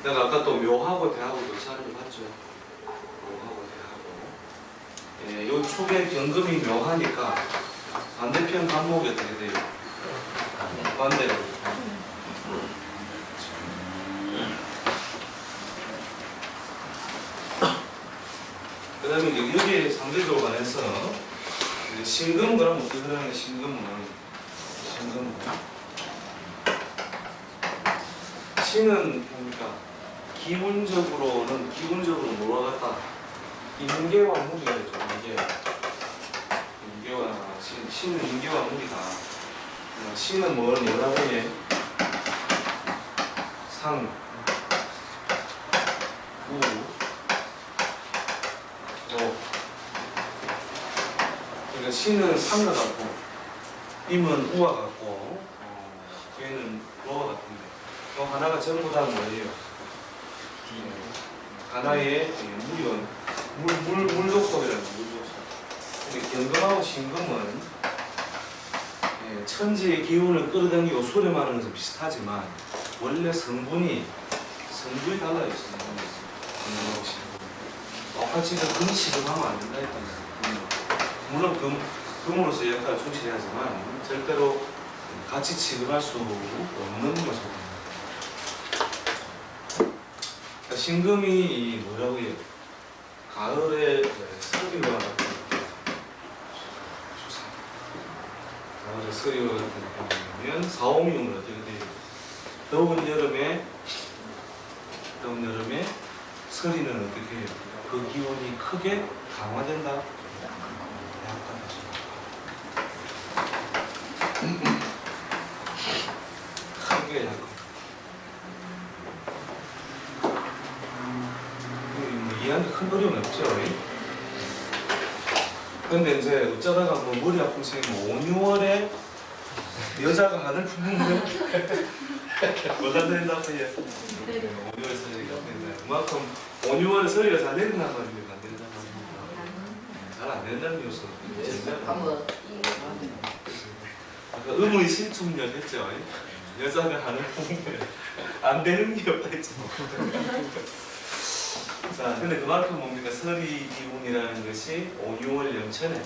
내가 아까 또 묘하고 대하고도 자료를 봤죠. 묘하고 대하고. 예, 요 촉의 경금이 묘하니까 반대편 간목이 어떻게 돼요? 반대로. 그 다음에 여기에 상대적으로 관해서 신금 그러면 어떻게 그러냐? 신은 뭡니까? 기본적으로 뭐가 같다? 인계와 무리가 있죠. 인계와 신은 인계와 무리다. 신은 뭐라고 해? 상, 우, 로. 그러니까 신은 상과 같고, 임은 우와 같고, 얘는 로와 같은데, 또 하나가 전부 다 뭐예요? 하나의 물족속이라는 물족속. 근데 경금하고 신금은 천지의 기운을 끌어당기고 수렴하는 것은 비슷하지만 원래 성분이 달라요. 경금하고 신금. 똑같이 금 취급하면 안 된다 했던 거예요. 물론 금으로서 역할을 충실해야지만 절대로 같이 취급할 수 없는 요소입니다. 신금이 뭐라고 해요? 가을에 서리와 같은 주사. 가을에 서리와 같은 경우면 사오미움은 어떻게 돼요? 더운 여름에 서리는 어떻게 해요? 그 기온이 크게 강화된다. 크게 약간. 이해하는데 큰 어려움은 없죠. 근데 이제 어쩌다가 뭐 머리 아픈 생기면 5, 6월에 여자가 하늘 품는데 뭐가 된다고 해요? 5, 6월에 서리가 된다. 그만큼 5, 6월에 서리가 잘 내린단 말입니다. 안 된단 말입니다. 잘 안 된다는 요소. 아까 음의 신축력 했죠. 여자가 하늘 품는데 안 되는 게 없다 했죠. 자, 근데 그만큼 뭡니까? 서리 기운이라는 것이 5, 6월 연천에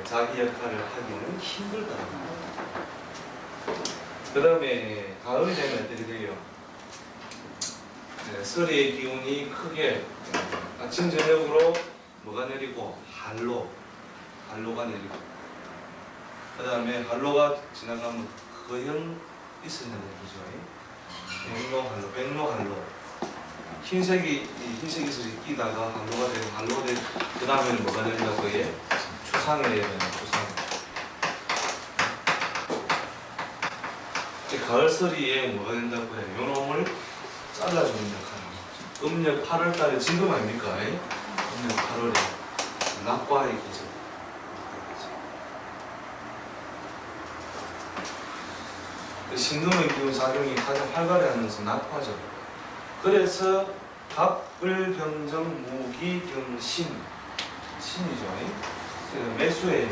자기 역할을 하기는 힘들다. 그 다음에 가을이 되면 어떻게 돼요? 서리의 기운이 크게 아침 저녁으로 뭐가 내리고? 한로가 내리고. 그 다음에 한로가 지나가면 거연 있었는데, 그죠? 백로한로. 흰색이 이슬이 끼다가 한로가 되고, 그 다음에는 뭐가 된다고 해? 추상이 되는 추상. 가을서리에 뭐가 된다고 해? 요놈을 잘라주는 역할을. 음력 8월 달에 지금 아닙니까? 음력 8월에 낙과의 기절. 신금의 기운 작용이 가장 활발해하면서 낙화죠. 그래서 갑을 병정 무기 경신 신이죠. 매수에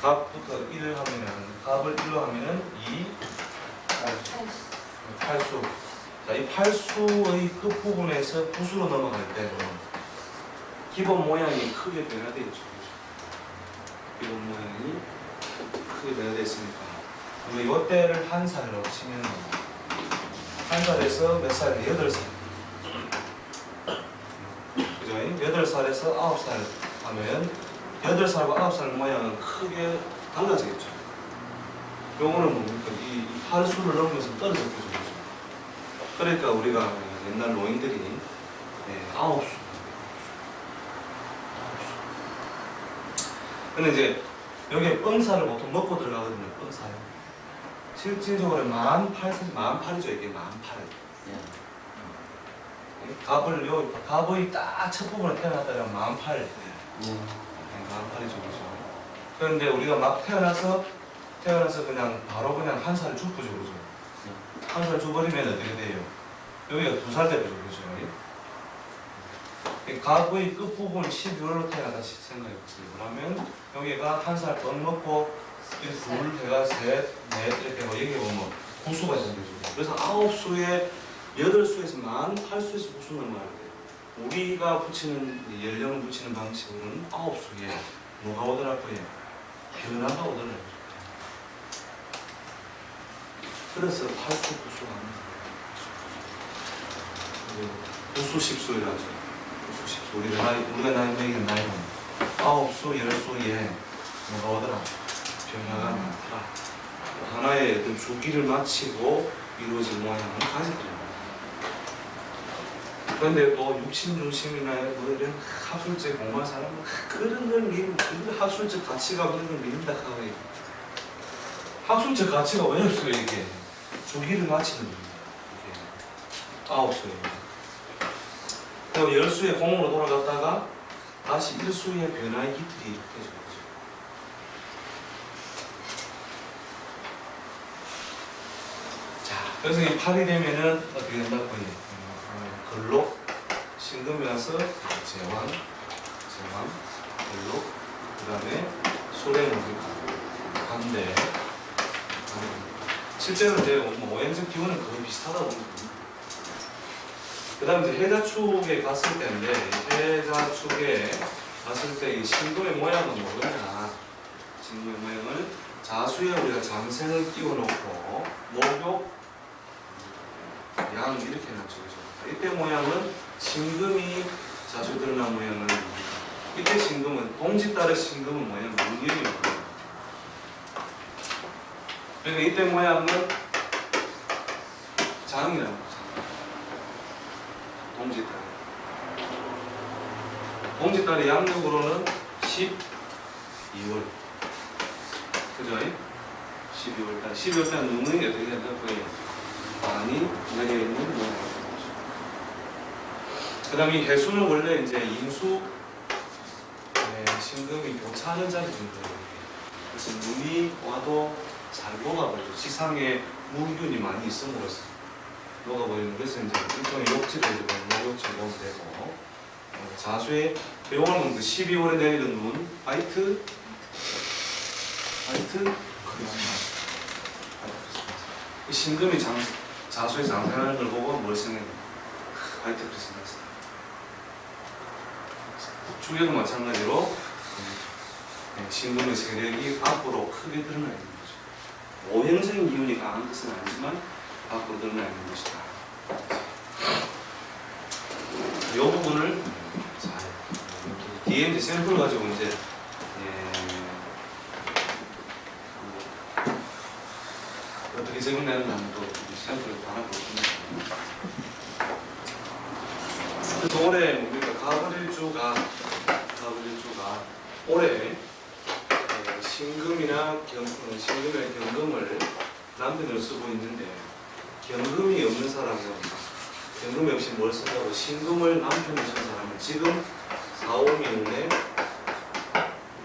갑부터 1을 하면은 갑을 1로 하면은 2, 8수. 자, 이 8수의 끝부분에서 부수로 넘어갈 때는 기본 모양이 크게 변화되어 있죠. 기본 모양이 크게 변화되어 있으니까. 그리고 이때를 한 살로 치면 한 살에서 몇 살? 8살. 그죠? 8살에서 9살 하면 8살과 9살 모양은 크게 달라지겠죠. 요거는 뭡니까? 이 8수를 넘으면서 떨어졌죠. 그러니까 우리가 옛날 노인들이 9수. 근데 이제 여기에 뻥살을 보통 먹고 들어가거든요. 뻥살. 실질적으로 18,000이죠. 이게 18,000. 갑의 딱 첫 부분에 태어났다면 18,000. 18,000이죠. 그런데 우리가 막 태어나서 그냥 바로 그냥 한 살을 쭉 부죠. 그죠? 한 살 줘버리면 어떻게 돼요? 여기가 2살 때 부죠. 그죠? 갑의 끝부분 12월로 태어나다 생각해보세요. 그러면 여기가 한 살 뻥 먹고 둘, 해가 셋, 넷 이렇게 하고 여기 보면 구수가 정해져요. 그래서 9수에 8수에서만 8수에서 구수 넘어가야 돼요. 우리가 붙이는 연령을 붙이는 방식으로는 9수에 뭐가 오더라고요? 변화가 오더라고요. 그래서 8수, 9수가 합니다. 구수 10수라죠. 구수 10수. 우리가 나이 먹이는 나이는 9수, 10수에 뭐가 오더라? 변화가 많더라. 하나의 어떤 주기를 마치고 이루어진 모양은 가지더라. 그런데 또 육신 중심이나 뭐 이런 학술제 공부한 사람은 그런 걸 학술적 가치가 그런 걸 믿는다 하고요. 학술적 가치가 왜 없어요 이게? 주기를 마치는 겁니다. 이게 9수입니다. 그리고 10수의 공으로 돌아갔다가 다시 1수의 변화의 기틀이 이렇게 되죠. 자, 그래서 이 8이 되면은 어떻게 된다고요? 근록, 신금이 와서 제왕, 근록, 그 다음에 소래는 반대. 실제로 이제 오행적 기운은 거의 비슷하다고 봅니다. 그 다음에 이제 해자축에 갔을 때인데, 해자축에 갔을 때 이 신금의 모양은 뭐냐? 신금의 모양을 자수에 우리가 장생을 띄워놓고, 목욕, 양 이렇게 해놨죠. 그죠? 이때 모양은 신금이 자주 드러난 모양은 이때 신금은 동지 따른 신금은 모양 문일이거든요. 그러니까 이때 모양은 장이라는 거죠. 동지 딸. 동지 딸의 양력으로는 12월. 그죠? 12월 달. 12월 달 누는 게 어떻게 된다고요? 많이 내려있는 모양. 그 다음에 해수는 원래 이제 인수, 신금이 교차하는 자리 정도예요. 그래서 눈이 와도 잘 녹아버리죠. 지상에 물균이 많이 있음으로써 녹아버리는. 그래서 이제 일종의 욕지도 되고, 욕지 보면 되고, 자수에, 요거는 그 12월에 내리는 눈, 화이트, 신금이 자수에 장생하는 걸 보고 뭘 생각해요? 화이트 크리스마스. 축에도 마찬가지로 신금의 세력이 밖으로 크게 드러나 있는 거죠. 오행적인 기운이 강한 것은 아니지만 밖으로 드러나 있는 것이다. 이 부분을 뒤에 이제 샘플 가지고 이제 어떻게 적용되는지 한번 또 샘플을 하나 볼게요. 그래서 올해 우리가 가을일주가 올해 신금이나 경금을 남편을 쓰고 있는데 경금이 없는 사람은 경금이 없이 뭘 쓴다고 신금을 남편을 쓴 사람은 지금 4, 5년에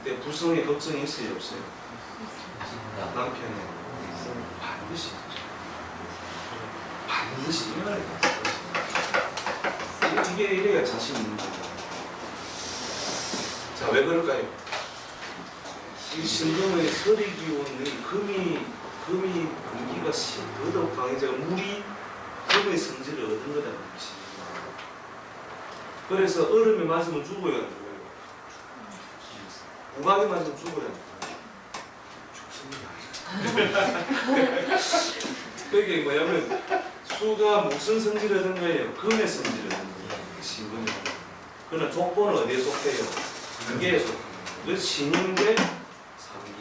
그때 불성의 걱정이 있어요 없어요? 남편에 반드시 일어나야 돼. 이게 이래야 자신 있는 거죠. 자, 왜 그럴까요? 이 신금의 서리 기운의 금이 공기가 더더욱 강해져 물이 금의 성질을 얻은 거다. 그래서 얼음에 맞으면 죽어야 돼요. 우박에 맞으면 죽어야 돼요. 죽습니다. 그게 뭐냐면 수가 무슨 성질을 얻은 거예요? 금의 성질을 얻은 거예요. 신금이. 그러나 족보는 어디에 속해요? 금계에 속합니다. 그래서 신인계 3기,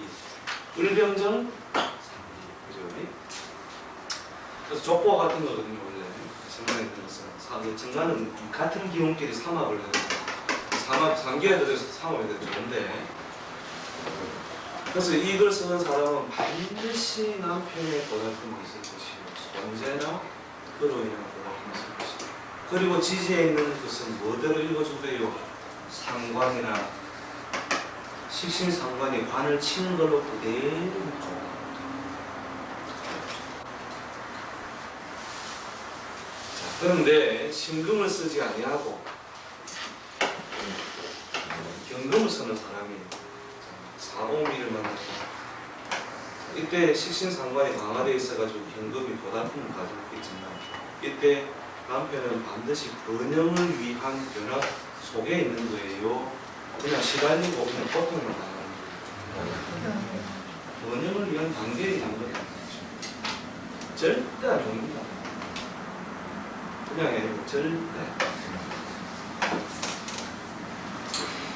을병정 3기. 그죠? 그래서 족보와 같은 거거든요. 원래 정관에 들어서 정관은 같은 기운끼리 삼합을 해요. 삼합 3기에 들어서 삼합이 되죠. 좋은데 그래서 이걸 쓰는 사람은 반드시 남편의 보살핌이 있을 것이요. 언제나 그로 인한 보살픔이 있을 것이다. 그리고 지지에 있는 것은 뭐대로 읽어주세요? 상관이나 식신상관이 관을 치는 걸로 그대로 읽어줍니다. 그런데 신금을 쓰지 아니하고 경금을 쓰는 사람이 4, 5미를 만났다. 이때 식신상관이 강화되어 있어가지고 경금이 고달픔을 가지고 있지만 이때 남편은 반드시 번영을 위한 변화 속에 있는 거예요. 그냥 시달리고 그냥 고통을 당하는 거예요. 번영을 위한 단계에 있는 거예요. 절대 안 좋습니다. 그냥 아니고 절대.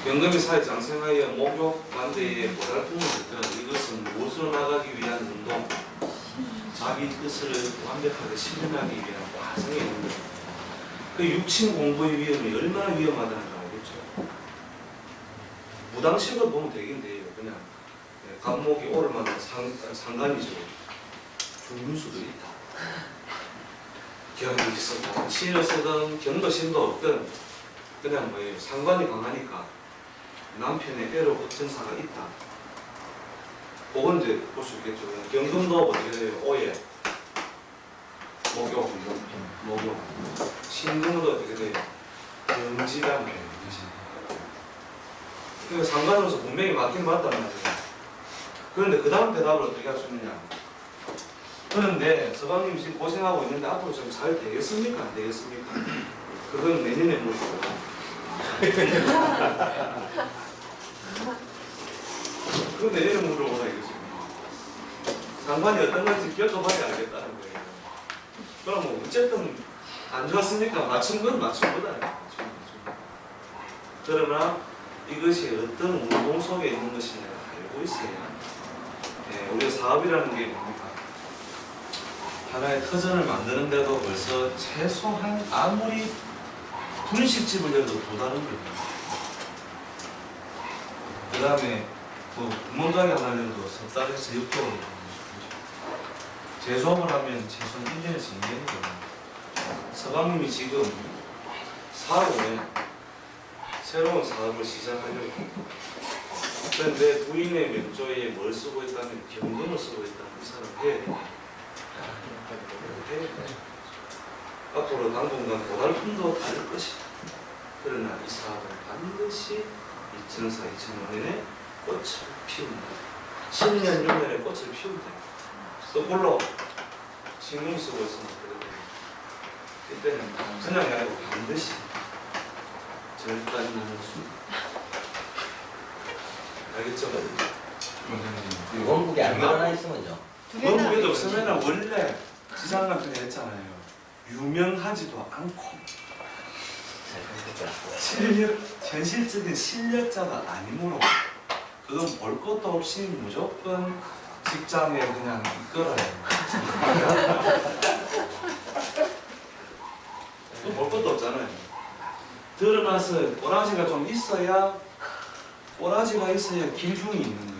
경금이 사회 장생하여 목욕 반대에 고달픔을 느끼는 이것은 무엇으로 나가기 위한 운동, 자기 뜻을 완벽하게 실현하기 위한 과정에 있는 거예요. 그 육친 공부의 위험이 얼마나 위험하다는 걸 알겠죠? 무당식을 보면 되긴 돼요. 그냥 간목이 오를 만한 상관이죠. 죽을 수도 있다. 경이 있었다. 신을 쓰든 경도 신도 없든 그냥 뭐예요. 상관이 강하니까 남편의 애로 걱정사가 있다. 그건 이제 볼 수 있겠죠. 경금도 어떻게 돼요? 오해, 목욕, 신금도 어떻게 돼요? 경지란 말이에요. 그러니까 상관으로서 분명히 맞긴 맞단 말이에요. 그런데 그 다음 대답을 어떻게 할 수 있느냐? 그런데 서방님이 지금 고생하고 있는데 앞으로 좀 잘 되겠습니까? 안 되겠습니까? 그건 내년에 물어보고. 그건 내년에 물어보라 이거지. 상관이 어떤 건지 겪어봐야 알겠다는 거예요. 그럼 뭐 어쨌든 안 좋았으니까 맞춘 건 맞춘 거다. 그러나 이것이 어떤 운동 속에 있는 것이냐 알고 있어야 우리가 사업이라는 게 뭡니까? 하나의 터전을 만드는데도 벌써 최소한 아무리 분식집을 열어도 또 다른 거예요. 그 다음에 뭐 구멍가게 하나 열어도 석 달에서 6개월 재수업을 하면 최소한 1년에서 2년이 걸려요. 서방님이 지금 사업에 새로운 사업을 시작하려고 그런데 부인의 면조에 뭘 쓰고 있다면 경금을 쓰고 있다면 이 사람 해야 돼요. 앞으로 당분간 고달픔도 다를 것이다. 그러나 이 사업은 반드시 2004, 2005년에 꽃을 피운다. 10년, 6년에 꽃을 피운다. 또 물론 신경 쓰고 있으면 그때는 그냥이 아니고 반드시 절까지 나는 수. 알겠죠? 원국이 안 일어나 있으면요. 원국에도 없으면 원래 지상 같은 거 했잖아요. 유명하지도 않고 현실적인 실력자가 아니므로 그건 볼 것도 없이 무조건 직장에 그냥 이끌어요. 볼 것도 없잖아요. 드러나서 꼬라지가 좀 있어야 기준이 있는 거예요.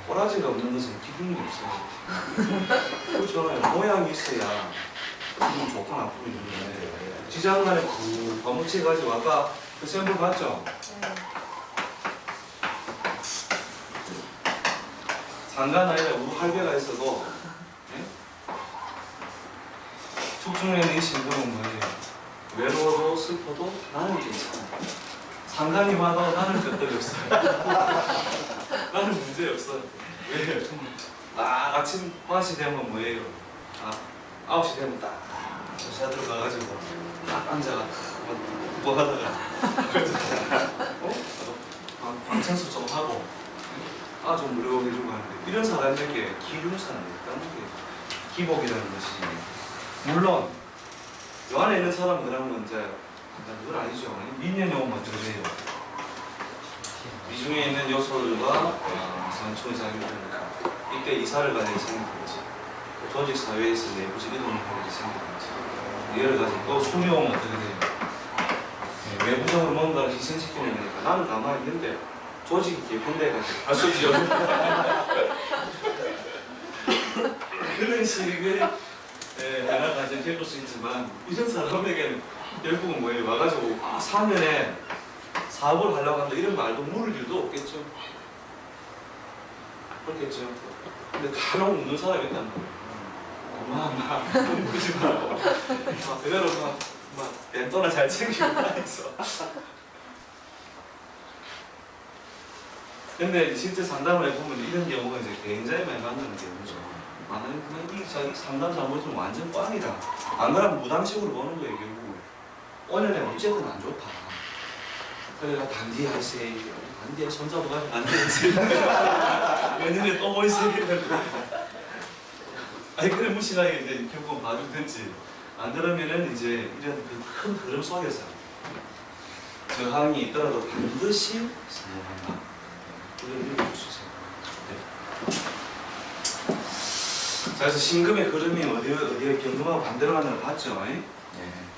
꼬라지가 없는 것은 기준이 없어요. 그렇잖아요. 모양이 있어야 기분 좋고 나쁘고 있는데 지장간에 그 과묵치 가지고 아까 그 샘플 봤죠? 상관 아니라 우리 할배가 있어도 축중에 계신 분은 뭐예요? 외로워도 슬퍼도 나는 괜찮아. 상관이 와도 나는 곁들이 없어요. 나는 문제 없어. 왜요? 아침 5시 되면 뭐예요? 9시 되면 딱 샤 들어가가지고 딱 앉아가 뭐 하다가 광천수 좀 하고 좀 무료해주고 하는데 이런 사람에게 기준사는 있다는 게 기복이라는 것이 물론 요 안에 있는 사람 그러면 이제 그건 아니죠. 미년이 오면 어떻게 돼요? 미중에 있는 요소들과 상충의 작용이 되니까 이때 이사를 가는 게 생기는 거지. 조직 사회에서 내부적 이동을 하는 게 생기는 거지. 여러 가지. 또 숨이 오면 어떻게 돼요? 외부적으로 뭔가를 희생시키는 거니까 나는 가만히 있는데 조직이 개편돼가지고 할 수 없죠. 그런 식의 변화가 이제 겪을 수 있지만 이런 사람에게는 결국은 뭐예요? 와가지고 사면에 사업을 하려고 한다 이런 말도 물을 일도 없겠죠. 그렇겠죠. 근데 간혹 웃는 사람이 있단 말이에요. 막 꿈꾸지 말고 그대로 막 벤또나 잘 챙기고 다니서 근데 실제 상담을 해보면 이런 경우가 이제 굉장히 많이 만나는 경우죠. 이 자기 상담 잘못은 완전 꽝이다. 안 그러면 무당식으로 보는 거예요, 결국. 오늘은 어쨌든 안 좋다. 그래가 단디 하세요. 단디에 손잡고 가면 안 되지. 내년에 또 모이세요. 아니, 그래 무시하게 이제 결국은 봐주든지. 안 그러면은 이제 이런 그 큰 흐름 속에서 저항이 있더라도 반드시 성공한다. 이런 읽을 수 있어요. 네. 자, 그래서 신금의 흐름이 어디에 경금하고 반대로 가는 걸 봤죠? 네.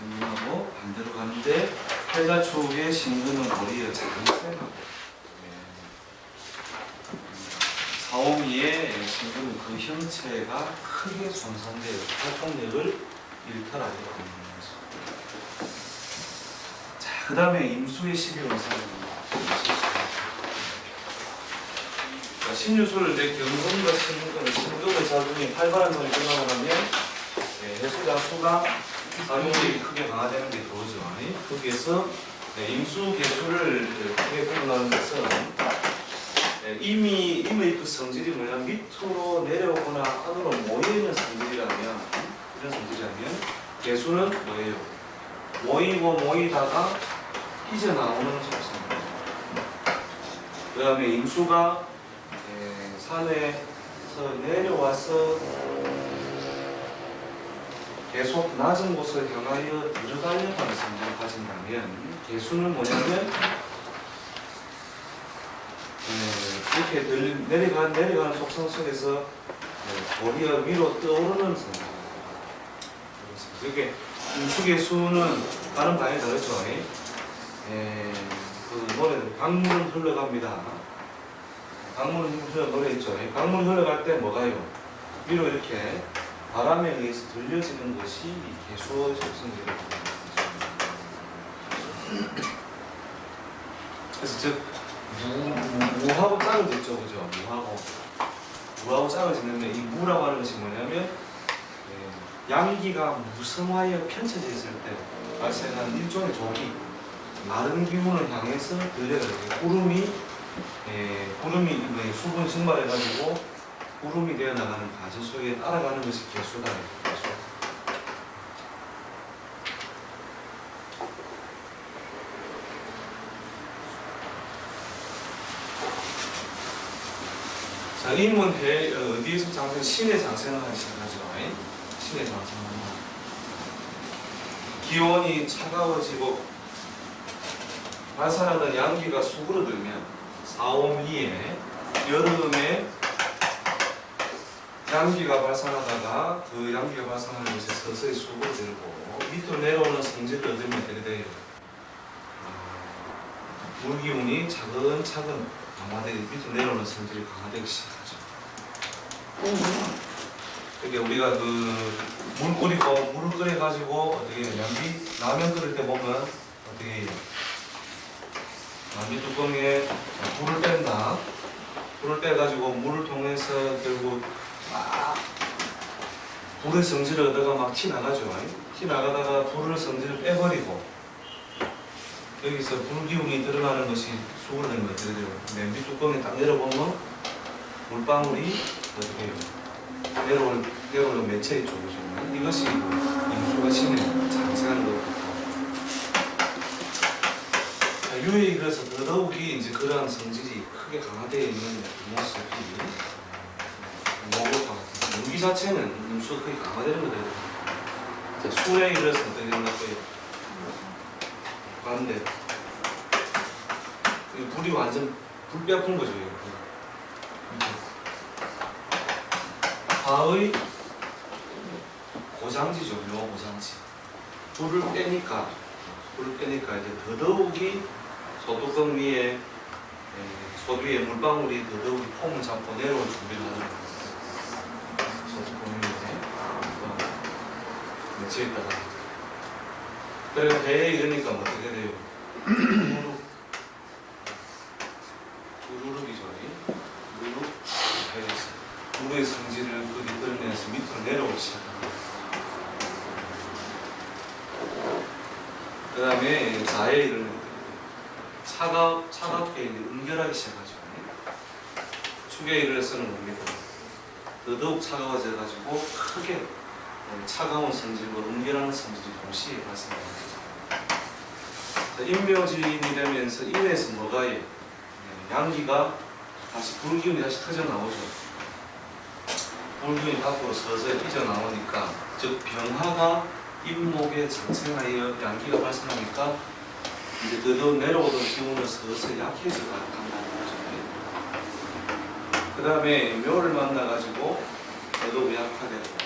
경금하고 반대로 가는데 팔자축의 신금은 오히려 장생하고 사오미의 신금은 그 형체가 크게 손상되어 활동력을 일탈하게 되는 거죠. 자, 그 다음에 임수의 12원사입니다. 신유술을 내 경금과 신금의 작용이 활발한 선이 끝나고 나면 해수가 수가 작용력이 크게 강화되는 게 들어오죠. 거기에서 임수 개수를 크게 구분하는 것은 이미 그 성질이 뭐냐 밑으로 내려오거나 하늘로 모이는 성질이라면 이런 성질이라면 개수는 뭐예요? 모이고 모이다가 삐져나오는 속성입니다. 그 다음에 임수가 산에서 내려와서 계속 낮은 곳을 향하여 들어가려고 하는 성질을 가진다면 개수는 뭐냐면 이렇게 내려가는 속성 속에서 도리어 위로 떠오르는 성질. 이렇게 임수개수는 다른 방향이 다르죠. 그 노래는 강물은 흘러갑니다. 강물은 흘러 노래 있죠. 강물이 흘러갈 때 뭐가요? 위로 이렇게 바람에 의해서 들려지는 것이 이 개수의 속성이라고 합니다. 그래서 즉 무하고 짝을 짓죠, 그죠? 무하고 짝을 짓는데 이 무라고 하는 것이 뭐냐면 양기가 무성하여 펼쳐져 있을 때 발생하는 일종의 조기, 마른 기운을 향해서 들려가요. 구름이 수분 증발해가지고 구름이 되어 나가는 가지 속에 따라가는 것이 개수다. 개수. 자, 임은 어디에서 장생? 신의 장생을 하기 시작하죠. 신의 장생을. 기온이 차가워지고 발산하는 양기가 수그러들면 사오미에 여름에 양기가 발산하다가 그 양기가 발산하는 것이 서서히 수그러들고 밑으로 내려오는 성질을 얻으면 되게 돼요. 물기운이 차근차근 강화되기, 밑으로 내려오는 성질이 강화되기 시작하죠. 그러니까 우리가 물 끓이고 물을 끓여가지고 어떻게 양기 라면 끓일 때 보면 어떻게 해요? 라면 뚜껑에 불을 뺀다. 불을 빼가지고 물을 통해서 결국 막 불의 성질을 얻다가 막 튀나가죠. 튀나가다가 불의 성질을 빼버리고 여기서 불기운이 들어가는 것이 수그러드는 것들이 냄비 뚜껑에 딱 열어보면 물방울이 어떻게 해요? 내려올 매체 있죠. 이것이 임수가 신의 장생하는 것입니다. 유에 그래서 더더욱이 이제 그러한 성질이 크게 강화되어 있는 모습이 뭐고 연기 자체는 임수가 크게 강화되는 거예요. 수에 이래서 어떻게 된다고요? 반대. 불이 완전 불 빼앗은 거죠. 화의 고장지죠. 묘고장지. 불을 빼니까 이제 더더욱이 소뚜껑 위에 소비의 물방울이 더더욱이 폼을 잡고 내려올 준비를 하는 거예요. 소뚜껑 위에 며칠 있다가 그래서 배에 이러니까 어떻게 돼요? 주르륵이죠. 주르륵 배에서 물의 성질을 그 밑으로 밑으로 내려오기 시작합니다. 그 다음에 자해를 차갑게 응결하기 시작하죠. 축에 이르러서는 옵니다. 더더욱 차가워져 가지고 크게 차가운 성질과 음결하는 성질이 동시에 발생합니다. 인묘진이 되면서 인에서 뭐가 양기가 다시 불기운이 다시 터져 나오죠. 불기운이 밖으로 서서히 삐져나오니까, 즉 병화가 인목에 장생하여 양기가 발생하니까 이제 더더욱 내려오던 기운은 서서히 약해져 간다는 거죠. 그 다음에 묘를 만나가지고 더더욱 약하게 되고,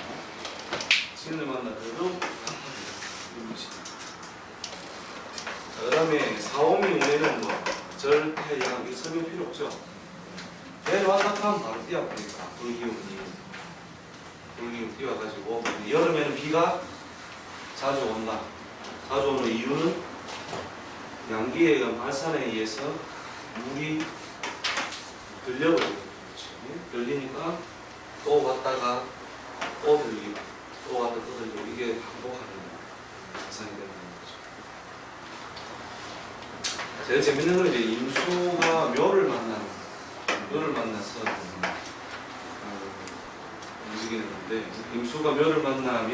진을 만나 더더욱 약하게 되는 것입니다. 그 다음에 사오미 운에는 뭐 절, 태, 양, 이 설명 필요 없죠. 내일 왔다 하면 바로 뛰어버리니까 불기운이 뛰어가지고, 여름에는 비가 자주 온다. 자주 오는 이유는 양기에 의한 발산에 의해서 물이 들려버리는 거죠. 들리니까 또 왔다가 또 들리고 또 왔다 또 들리고, 이게 반복하는 현상이 되는 거죠. 제일 재밌는 건 이제 임수가 묘를 만나서 움직이는 건데, 임수가 묘를 만나면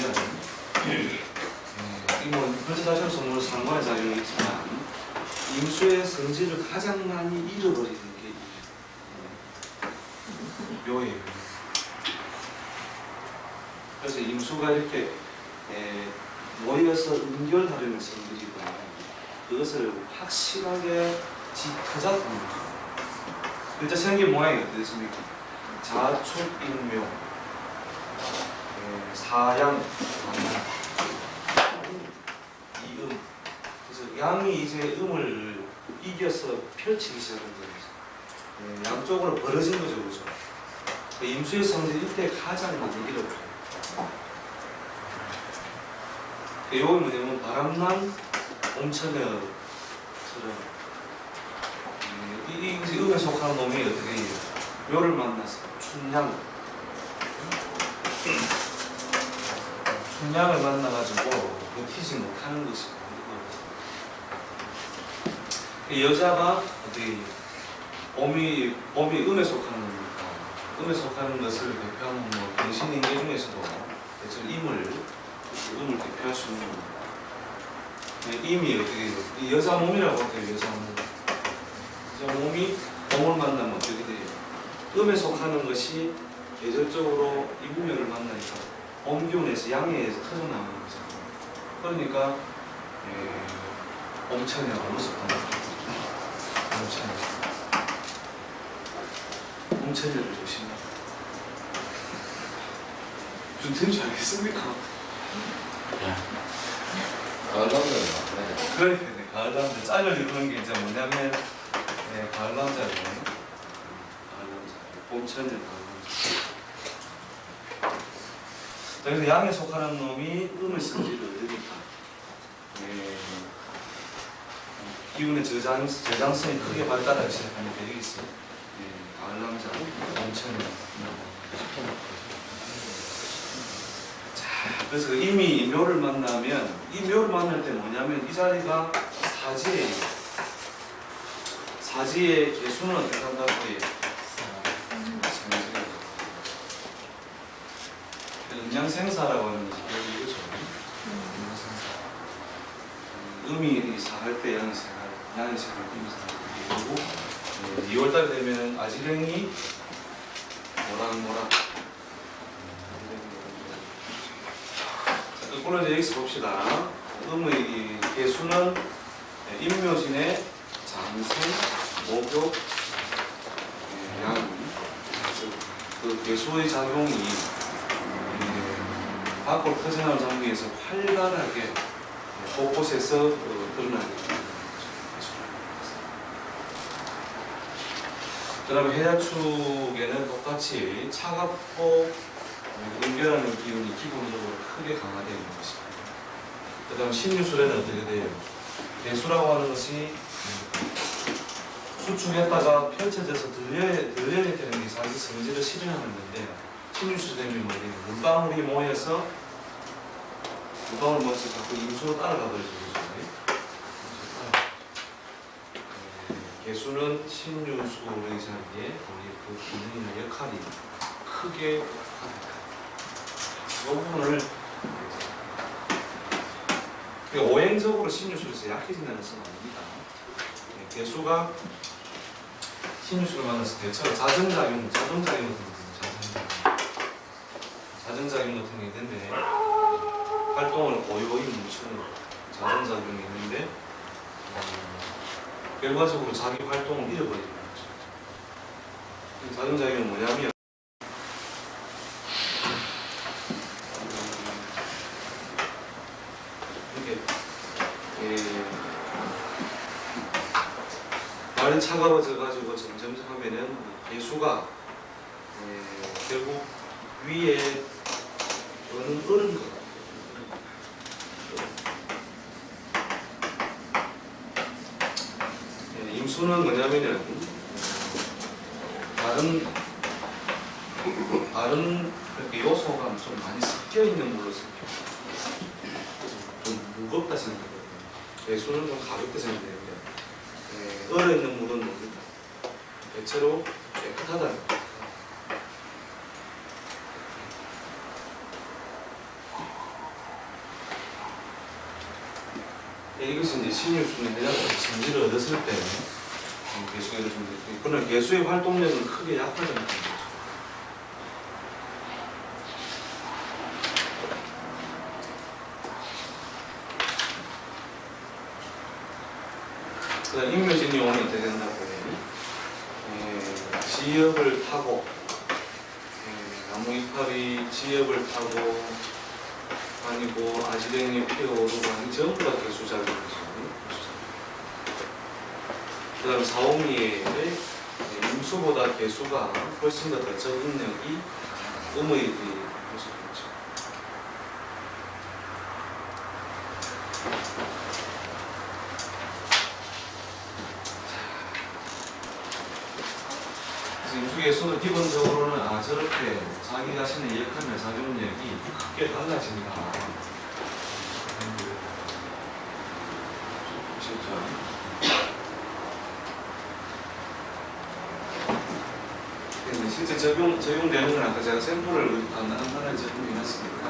이뭐 글자 자체로 성으로 상관의 작용이 있지만, 임수의 성질을 가장 많이 잃어버리는 게 묘예요. 그래서 임수가 이렇게 모여서 음결하려는 성질이다. 그것을 확실하게 짚어잡습니다. 글자 생긴 모양이 어떻게 됐습니까? 자축인묘, 사양, 이음. 그래서 양이 이제 음을 이겨서 펼치기 시작한 거죠. 양쪽으로 벌어진 거죠, 그죠? 임수의 성질이 이때 가장 많이 잃어버려요. 이건 뭐냐면 바람난 옴천여처럼 이 음에 속하는 놈이 어떻게 해요? 묘를 만나서 춘향을 만나가지고 버티지 못하는 것입니다. 여자가 어떻게 해요? 봄이 음에 속하는 겁니까? 음에 속하는 것을 대표하는 뭐 병신인계 중에서도 음을 대표할 수 있는 겁니다. 임이 어떻게 해요? 이 여자 몸이라고 할게요. 여자 몸이 봄을 만나면 어떻게 돼요? 음에 속하는 것이 계절적으로 임묘를 만나니까 봄기운에서 양해에서 터져나오는 거죠. 그러니까 봄천여가 속합니다. 봄천여를 조심해요. 무슨 된줄 알겠습니까? 가을 남자는 그래, 가을 남자 짤을 이루는 게 이제 뭐냐면, 가을 남자예요. 가을 남자, 봄천여 가을 남자. 그래서 양에 속하는 놈이 음의 성질을 얻으니까 기운의 저장성이 크게 발달하기 시작하는 계획이 있어요. 가을 남자, 봄천여. 그래서 이미 묘를 만나면, 이 묘를 만날 때 뭐냐면 이 자리가 사지예요. 사지의 개수는 어떻게 한다고 해요? 음양생사라고 하는 것이 이거죠. 음이 사할 때 양이 생할, 양이 생할 때 음이 생할 때, 그리고 2월달 되면 아지랭이 모락모락. 거꾸로 이제 여기서 봅시다. 음의 개수는 임묘진의 장생, 목욕, 양. 그 개수의 작용이 밖으로 터져나온 장비에서 활발하게 곳곳에서 드러나게 됩니다. 그 다음에 해야축에는 똑같이 차갑고 음결하는 기운이 기본적으로 크게 강화되어 있는 것입니다. 그 다음 신유술에는 어떻게 돼요? 개수라고 하는 것이 수축했다가 펼쳐져서 들려야 되는 게 자기 성질을 실현하는 건데, 신유술 되면 뭐예요? 물방울이 모여서 자꾸 임수로 따라가 버리죠. 개수는 신유수의 자리에 우리 그 기능이나 역할이 크게 이 부분을 오행적으로 신유수에서 약해진다는 것은 아닙니다. 개수가 신유수를 만났을 때 자정작용 같은 경우에 되는데 활동을 고요히 멈추는 자정작용이 있는데 결과적으로 자기 활동을 잃어버리는 거죠. 자정작용은 뭐냐면 말은 차가워져가지고 점점 하면은 개수가 결국 위에 어른 것 같아요. 임수는 뭐냐면은 다른 그렇게 요소가 좀 많이 섞여 있는 물로 좀 무겁다 생각하거든요. 개수는 좀 가볍게 생각되는데 얼어 있는 물은 뭡니까? 대체로 깨끗하다는 거예요. 이것이 이제 신유수는 해당되는 성질을 얻었을 때 개수가 이루어집니다. 그러나 개수의 활동력은 크게 약하지 않다는 거죠. 그다음 인묘진이 오면 어떻게 된다고 하면 지역을 타고 나무 이파리 지역을 타고 아니고 아지랭이 피어오르고 하는 전부 다 개수작용이죠. 그 다음 사오미의 임수보다 개수가 훨씬 더 적응력이 음의 모습이죠. 임수개수는 기본적으로는 저렇게 자기 자신의 역할이나 작용력이 크게 달라집니다. 실제 적용되는 건 아까 제가 샘플을 간단하게 적용해놨으니까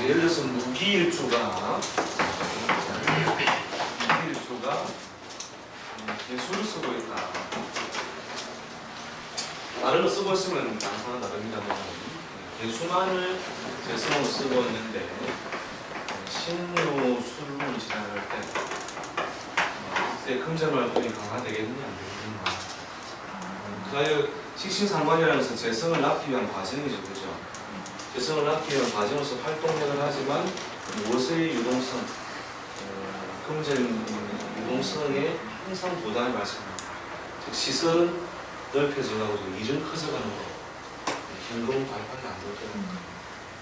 예를 들어서 무기일주가 개수를 쓰고 있다. 다른 거 쓰고 있으면 양상은 다릅니다만 개수만을 재성으로 쓰고 있는데 신유 술문을 지나갈 때 그때 금전 활동이 강화되겠느냐 안 되겠느냐. 그래서 식신상관이라는 것은 재성을 낳기 위한 과정이죠, 그죠? 재성을 낳기 위한 과정으로서 활동력을 하지만 무엇의 유동성, 금전 유동성에 항상 부담이 발생합니다. 즉 시설은 넓혀져가고 일은 커져가는 거, 현금 발판이 안 될 거니까.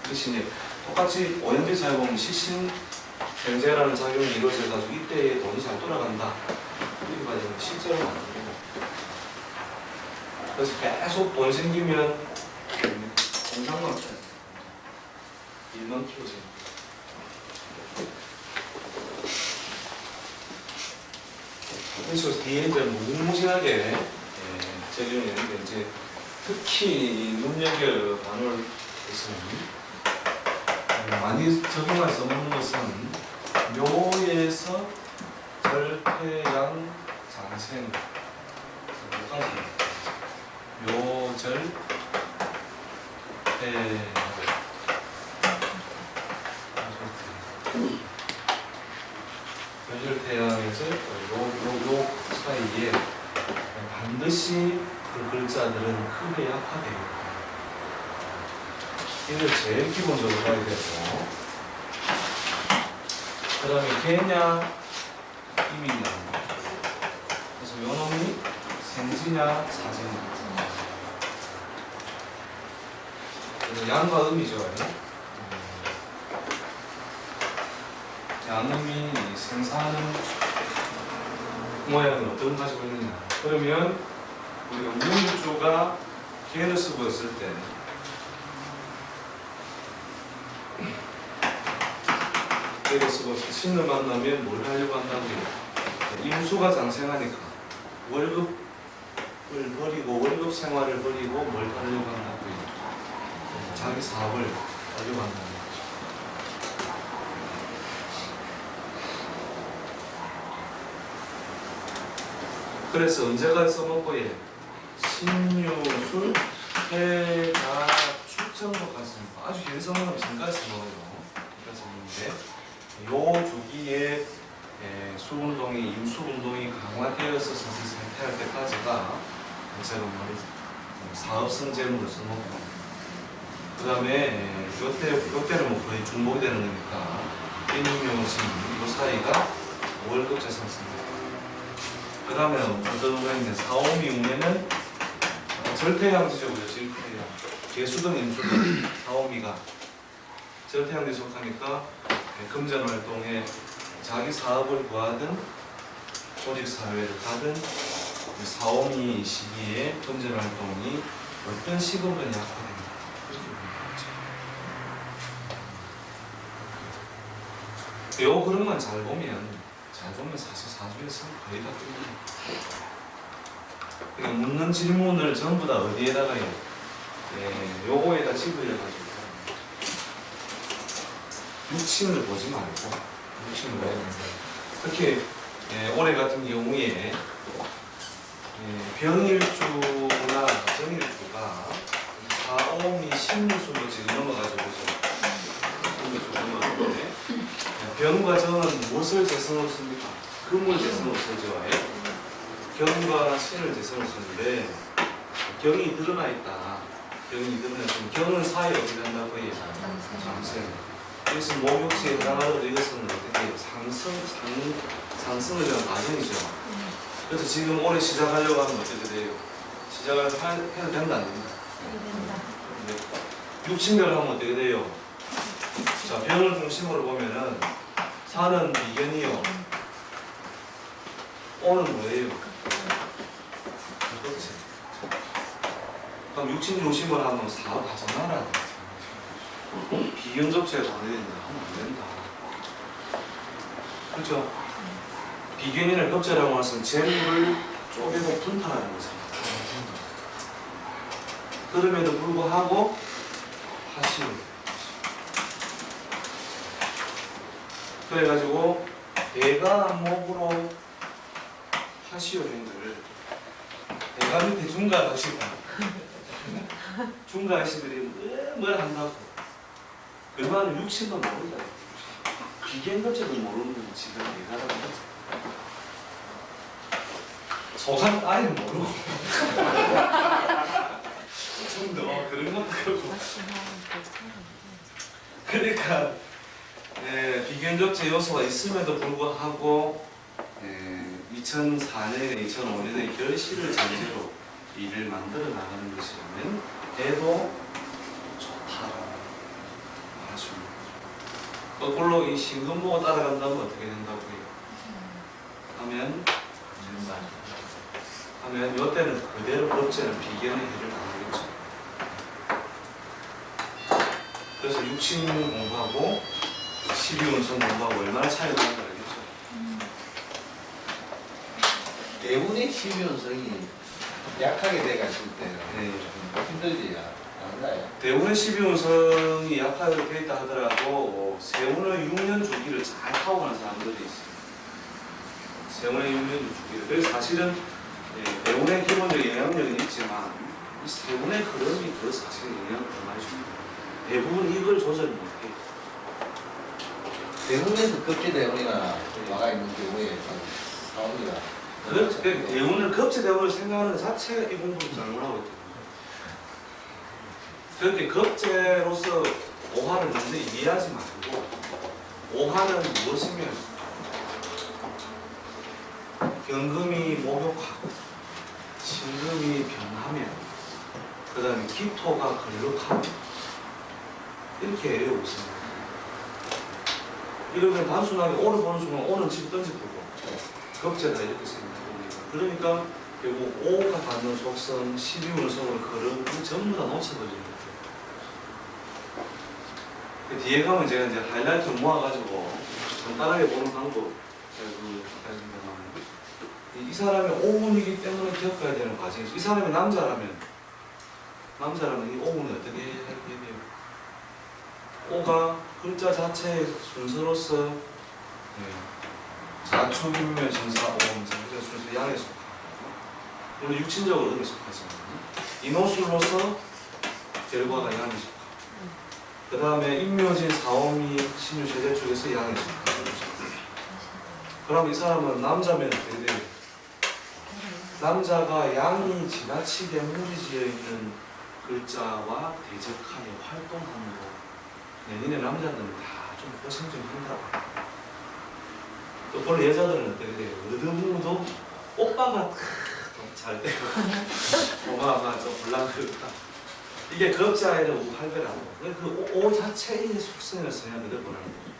그것이 이제 똑같이 오염된 사회 보면 식신생재라는 작용이 이루어져가지고 이때에 돈이 잘 돌아간다. 이렇게 봐야되면 실제로는 안 됩니다. 그래서 계속 돈 생기면 공상만 펴요. 일만 키워져요. 그래서 뒤에 이제 무궁무진하게 적용이 되는데 이제 특히 눈여겨볼 것은 많이 적용할 수 없는 것은 묘에서 절태양 장생 묘절 묘절태양에서 요 사이에 반드시 그 글자들은 크게 약화되고 이걸 제일 기본적으로 봐야 되고 그 다음에 개냐 이미냐 그래서 요놈이 생지냐 사지냐 그래서 양과 음이죠. 양음이 생사하는 모양을 어떤 가지고 있느냐. 그러면 우리가 무일주가 개를 쓰고 있을 때 여기다 쓰고 신을 만나면 뭘 하려고 한다고요? 임수가 장생하니까 월급을 버리고 월급 생활을 버리고 뭘 하려고 한다고요? 자기 사업을 하려고 한다는 거죠. 그래서 언제가 써먹고에 신유술 해가 출정도 같습니다. 아주 현성은 지금까지 써먹어요. 요 주기에 수운동이 임수운동이 강화되어서 선수 상태할 때까지가 제가 사업성재물을 써먹고 그 다음에 요때는 뭐 거의 중복이 되는 거니까 인임용신 요 사이가 월급재산성재 그 다음에 어떤 거가 있는 사오미 운에는 절대양지적으로 절대양 개수등 임수등 사오미가 절대양지에 속하니까 금전활동에 자기 사업을 구하든 조직사회를 가든 사오미 시기에 금전활동이 어떤 식으로든 약화됩니다. 요 그릇만 잘 보면 사실 사주에서 거의 다 끝납니다. 그러니까 묻는 질문을 전부 다 어디에다가요? 요거에다 집으려가지고 육신을 보지 말고 육신을 봐야 됩니다. 특히 올해 같은 경우에 병일주나 정일주가 사오미 신무술로 지금 넘어가지고 병과 정은 무엇을 재성으로 씁니까? 금을 재성으로 쓰죠. 경과 신을 재성으로 쓰는데 경이 드러나 있다. 경이 드러나 있으면 경은 사이 어떻게 한다고 해요? 장생. 그래서 목욕지에 해당하더라도 이것은 어떻게 상승을 위한 과정이죠. 그래서 지금 올해 시작하려고 하면 어떻게 돼요? 시작을 해도 된다 안 된다? 육신별 하면 어떻게 돼요? 자, 병을 중심으로 보면은 사는 비견이요. 오는 뭐예요? 그렇지. 그럼 육신 중심으로 하면 사업 하잖아. 비견 접체가 관련된다 하면 안 된다. 그렇죠? 비견인을 겹쳐라고 하는 것은 재물을 쪼개고 분탈하는 거죠. 그럼에도 불구하고 하시오. 그래가지고 대가목으로 하시오 행위를 대가 밑에 중가 하시고 중가 하시들이 뭘 한다고 그만은 육신도 모른다. 비견 겹쳐도 모르는 지가 대가라고 하죠. 소관 아예 모르고 좀더 그런 것도 그렇고 그러니까 비견 겹체 요소가 있음에도 불구하고 2004년에 2005년에 결실을 전제로 일을 만들어 나가는 것이라면 해도 좋다라고 말하십니다. 거꾸로 이 신금 보고 따라간다면 어떻게 된다고요? 하면 이때는 그대로 법제는 비견의 해를 당하겠죠. 그래서 육신 공부하고 12운성 공부하고 얼마나 차이가 나는지 알겠죠. 대운의 12운성이 약하게 돼갔을 때 힘들지 않나요? 대운의 12운성이 약하게 돼 있다 하더라도 세운의 6년 주기를 잘 타고 가는 사람들이 있어요. 세운의 6년 주기를. 그래서 사실은 대운의 기본적인 영향력은 있지만 이 세운의 흐름이 더 사실 영향을 더 많이 줍니다. 대부분 이걸 조절 못해요. 대운에서 급제 대운이나 와가 있는 경우에 사오미가 그렇죠. 대운을 급제 대운을 생각하는 것 자체가 이 공부를 잘못하고 있거든요. 그렇게 급제로서 오화를 먼저 이해하지 말고 오화는 무엇이면 경금이 목욕하고 신금이 변하면 그 다음에 기토가 걸룩하면 이렇게 외우세요. 이러면 단순하게 오를 보는 순간 오는 집을 던져보고 급제다 이렇게 생각합니다. 그러니까 결국 5가 받는 속성, 12운성으로 그런 거 전부 다 놓쳐버리는 거예요. 뒤에 가면 제가 이제 하이라이트를 모아가지고 간단하게 보는 방법 이 사람의 오운이기 때문에 겪어야 되는 과정이죠. 이 사람이 남자라면 이 오운이 어떻게 해요? 오가 글자 자체의 순서로서 자축인묘 진사 오음 순서 양에 속하고 물론 육친적으로 음에 속하지만 인호술로서 결과가 양에 속하고 그 다음에 인묘진 사오미 신유 제대 쪽에서 양에 속하고 그럼 이 사람은 남자면 어떻게 돼요? 남자가 양이 지나치게 무리지어 있는 글자와 대적하여 활동함으로 내년에 남자들은 다 좀 고생 좀 한다고. 또 원래 여자들은 어떻게 돼요? 어두움도 오빠가 잘 되고 엄마가 좀 불랑거리다. 이게 겁자에는 할배라고. 그 오 자체의 속성을 그냥 그대로 보라는 거죠.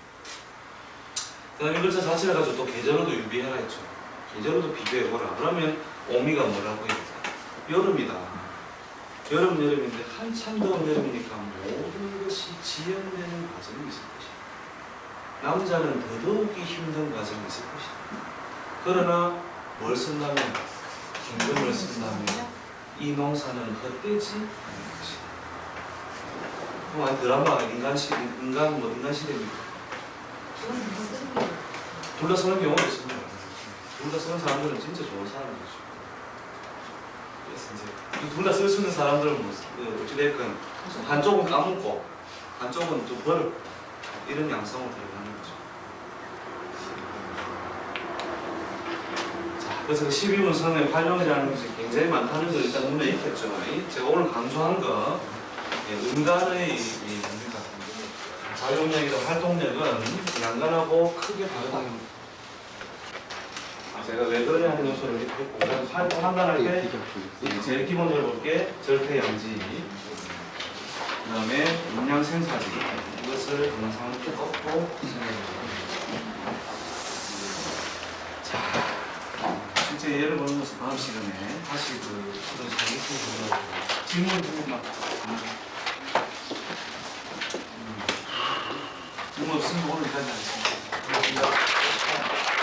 그 다음에 이 글자 자체를 가지고 또 계절로도 유비해라 했죠. 계절로도 비교해보라. 그러면 오미가 뭐라고 해요? 여름이다. 여름인데 한참 더운 여름이니까 모든 것이 지연되는 과정이 있을 것이다. 남자는 더더욱이 힘든 과정이 있을 것이다. 그러나 뭘 쓴다면, 김금을 쓴다면 이 농사는 헛되지 않을 것이다. 그럼 드라마 인간 시대입니까? 둘러서는 경우도 있습니다. 둘러서는 사람들은 진짜 좋은 사람이죠. 그래서 이제 둘러쓸 수 있는 사람들은 뭐 어찌됐건 한쪽은 까먹고 한쪽은 좀 버릇 이런 양성으로 들어가는 거죠. 자, 그래서 12분선의 활용이라는 것이 굉장히 많다는 걸 일단 눈에 익혔죠. 제가 오늘 강조한 거 인간의 뭡니까? 자용력이나 활동력은 양간하고 크게 다르다. 제가 왜 그러냐 하는 요소를 이렇게 했고 판단할 때 제일 기본적으로 볼게 절대양지 그 다음에 음양생사지 이것을 동상을 꺾고 자 실제 예를 보는 것은 다음 시간에 다시 그런 상식적으로 질문 부분만 질문 없으면 오늘까지 하겠습니다.